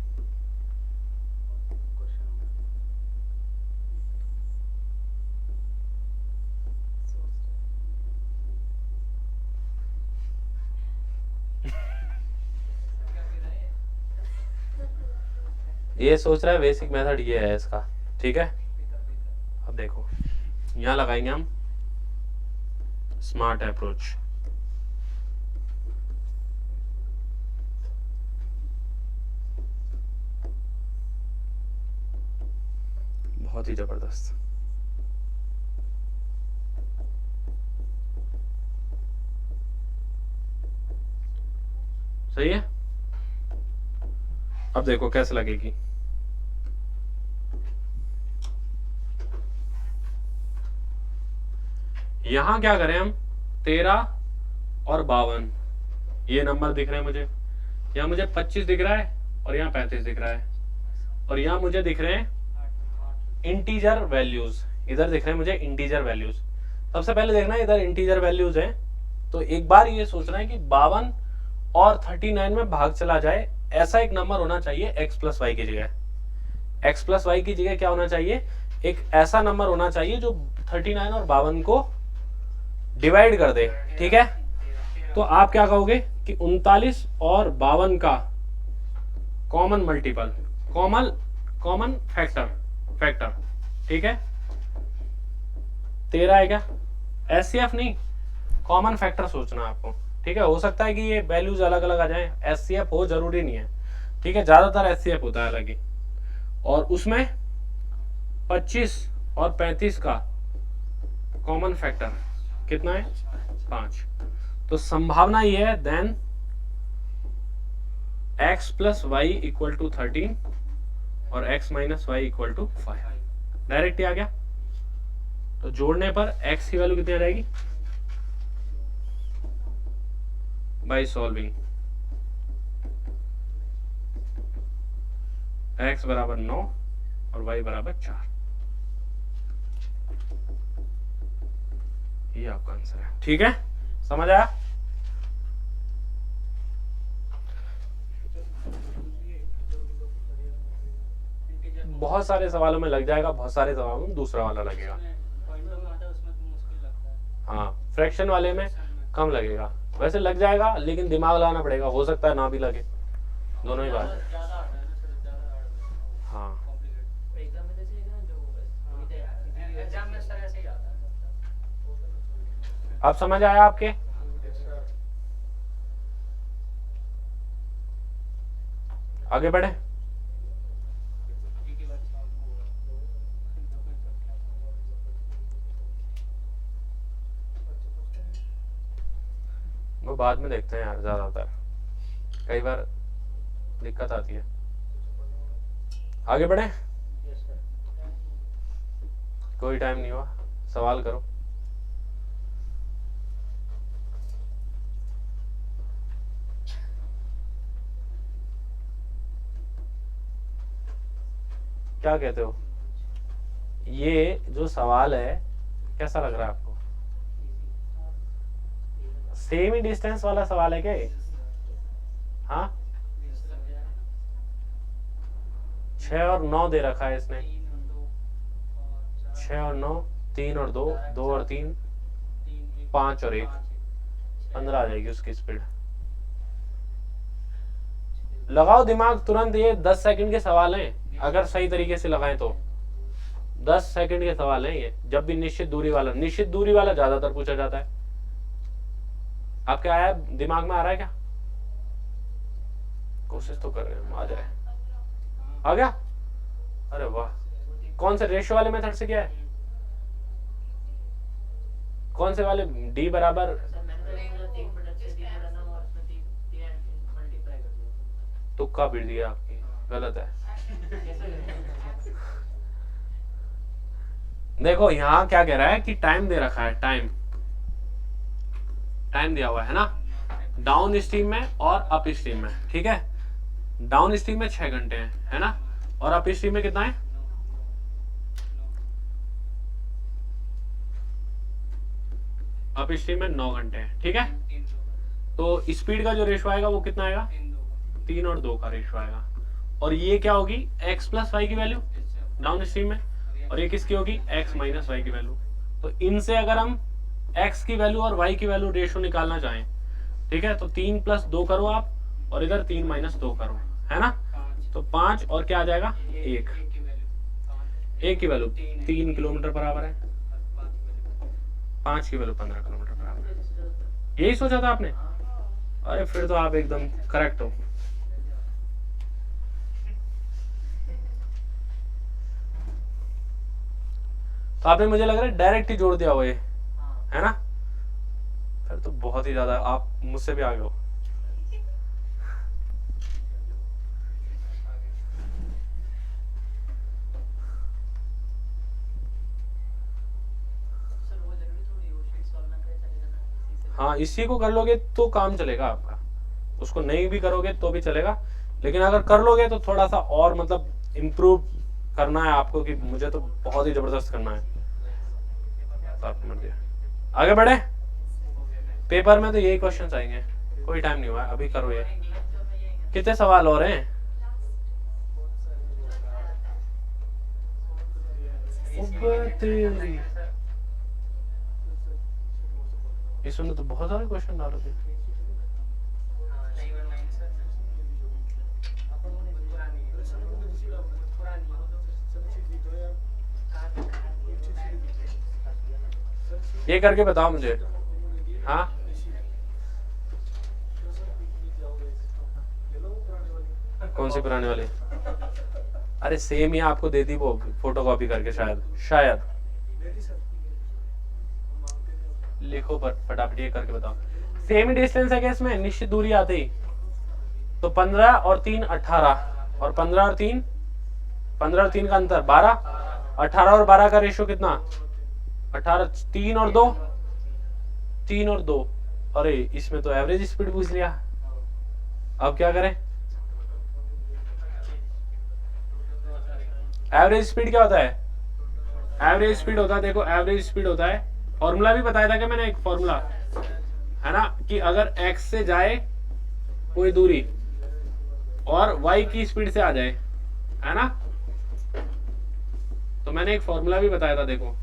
ये सोच रहा है बेसिक मेथड ये है इसका, ठीक है? अब देखो यहाँ लगाएंगे हम स्मार्ट अप्रोच। बहुत ही जबरदस्त। सही है? अब देखो कैसे लगेगी। यहां क्या करें हम, 13 और 52 ये नंबर दिख रहे हैं मुझे। यहाँ मुझे 25 दिख रहा है और यहाँ 35 दिख रहा है, और यहाँ मुझे दिख रहे हैं इंटीजर वैल्यूज, इधर दिख रहे हैं मुझे इंटीजर वैल्यूज। सबसे पहले देखना है इधर इंटीजर वैल्यूज हैं, तो एक बार ये सोचना है कि 52 और 39 में भाग चला जाए, ऐसा एक नंबर होना चाहिए x प्लस वाई की जगह। x प्लस वाई की जगह क्या होना चाहिए, एक ऐसा नंबर होना चाहिए जो 39 और 52 को डिवाइड कर दे। ठीक है, तो आप क्या कहोगे कि 39 और 52 का कॉमन मल्टीपल, कॉमन फैक्टर, ठीक है 13 है क्या, एचसीएफ नहीं, कॉमन फैक्टर सोचना आपको। ठीक है, हो सकता है कि ये वैल्यूज अलग अलग आ जाएं, एचसीएफ हो जरूरी नहीं है। ठीक है, ज्यादातर एचसीएफ होता है अलग ही, और उसमें 25 और 35 का कॉमन फैक्टर कितना है, 5। तो संभावना ये है then x plus y equal to 13 और x minus Y equal to 5। Direct ही आ गया, तो जोड़ने पर x की वैल्यू कितनी आ जाएगी, बाय सॉल्विंग x बराबर 9 और y बराबर 4। ये आपका आंसर है। ठीक है, समझ आया। बहुत सारे सवालों में लग जाएगा, बहुत सारे सवालों में दूसरा वाला लगेगा। हाँ, फ्रैक्शन वाले में कम लगेगा, वैसे लग जाएगा लेकिन दिमाग लगाना पड़ेगा, हो सकता है ना भी लगे, दोनों ही बात है। हाँ, अब समझ आया आपके। आगे बढ़े। वो बाद में देखते हैं यार, ज्यादातर कई बार दिक्कत आती है। आगे बढ़े, कोई टाइम नहीं हुआ, सवाल करो। क्या कहते हो, ये जो सवाल है कैसा लग रहा है आपको, सेम ही डिस्टेंस वाला सवाल है क्या ये? हाँ, 6 और 9 दे रखा है इसने, 6 और 9, 3 और 2, 2 और 3, 5 और 1, 15 आ जाएगी उसकी स्पीड। लगाओ दिमाग तुरंत, ये 10 सेकंड के सवाल हैं, अगर सही तरीके से लगाएं तो 10 सेकंड के सवाल हैं ये। जब भी निश्चित दूरी वाला ज्यादातर पूछा जाता है। आपके आया दिमाग में, आ रहा है क्या? कोशिश तो कर रहे हैं, आ जाए। आ गया? अरे वाह, कौन से रेशियो वाले मेथड से किया है? कौन से वाले? डी बराबर तुक्का बिड़ दिया आपकी, गलत है। देखो यहां क्या कह रहा है कि टाइम दे रखा है, टाइम दिया हुआ है ना, डाउन स्ट्रीम में और अप स्ट्रीम में। ठीक है, डाउन स्ट्रीम में 6 घंटे है ना, और अप स्ट्रीम में कितना है? अप स्ट्रीम में 9 घंटे है। ठीक है, तो स्पीड का जो रेशियो आएगा वो कितना आएगा? 3 और 2 का रेशियो आएगा। और ये क्या होगी? x प्लस वाई की वैल्यू डाउन स्ट्रीम में, और ये किसकी होगी? x माइनस वाई की वैल्यू। तो इनसे अगर हम x की वैल्यू और y की वैल्यू रेशियो निकालना चाहें, ठीक है, तो 3 प्लस 2 करो आप, और इधर 3 माइनस 2 करो, है ना, तो 5 और क्या आ जाएगा? 1 की वैल्यू 3 किलोमीटर बराबर है, 5 की वैल्यू 15 किलोमीटर बराबर है। यही सोचा था आपने? अरे फिर तो आप एकदम करेक्ट हो। तो आपने, मुझे लग रहा है डायरेक्ट ही जोड़ दिया हो ये, है ना, फिर तो बहुत ही ज्यादा आप मुझसे भी आगे हो। हाँ, इसी को कर लोगे तो काम चलेगा आपका, उसको नहीं भी करोगे तो भी चलेगा, लेकिन अगर कर लोगे तो थोड़ा सा और मतलब इम्प्रूव करना है आपको कि मुझे तो बहुत ही जबरदस्त करना है, तो आपकी मर्जी है। आगे बढ़े, पेपर में तो यही क्वेश्चन आएंगे, कोई टाइम नहीं हुआ अभी करो ये। कितने सवाल हो रहे हैं? इसमें तो बहुत सारे क्वेश्चन डाल रहे थे। ये करके बताओ मुझे। हाँ कौन सी पुराने वाली? अरे सेम ही आपको दे दी वो फोटो कॉपी करके, शायद लिखो पर फटाफट ये करके बताओ। सेम ही डिस्टेंस है क्या इसमें? निश्चित दूरी आते ही तो 15 और 3 18, और 15 और 3 का अंतर 12, 18 और 12 का रेशियो कितना? 18, 3 और 2। अरे इसमें तो एवरेज स्पीड पूछ लिया, अब क्या करें? एवरेज स्पीड क्या होता है? एवरेज स्पीड होता है, देखो एवरेज स्पीड होता है, फॉर्मूला भी बताया था कि मैंने, एक फॉर्मूला है ना, कि अगर x से जाए कोई दूरी और y की स्पीड से आ जाए, है ना, तो मैंने एक फॉर्मूला भी बताया था, देखो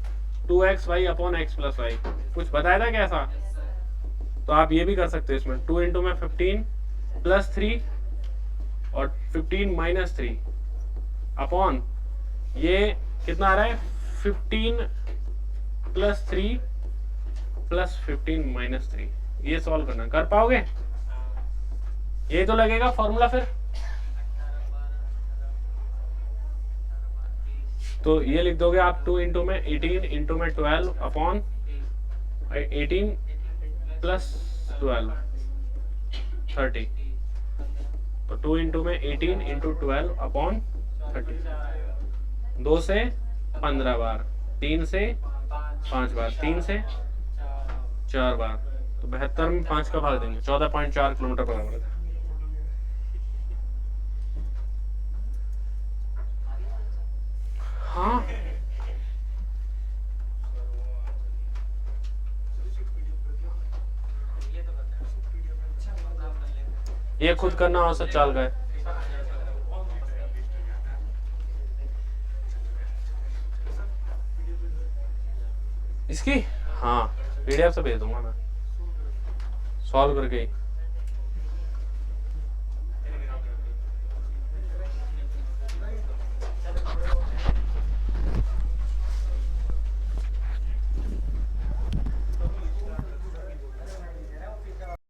2xy upon x plus Y, कुछ बताया था कैसा? तो आप ये भी कर सकते हो इसमें, 2 इंटू में 15 प्लस 3 और 15 माइनस 3 अपॉन ये कितना आ रहा है? 15 प्लस 3 प्लस 15 माइनस 3। ये सॉल्व करना, कर पाओगे? ये तो लगेगा फॉर्मूला फिर। तो ये लिख दोगे आप, 2 इंटू में 18 इंटू में 12 अपॉन 18 प्लस 12 30, तो 2 इंटू में 18 इंटू 12 अपॉन 30, 2 से 15 बार, 3 से 5 बार, 3 से 4 बार, तो 72 में 5 का भाग देंगे, 14.4 किलोमीटर पर आवर। हाँ ये खुद करना औसत चाल का है। इसकी हाँ पीडीएफ से भेज दूंगा मैं, सॉल्व करके ही।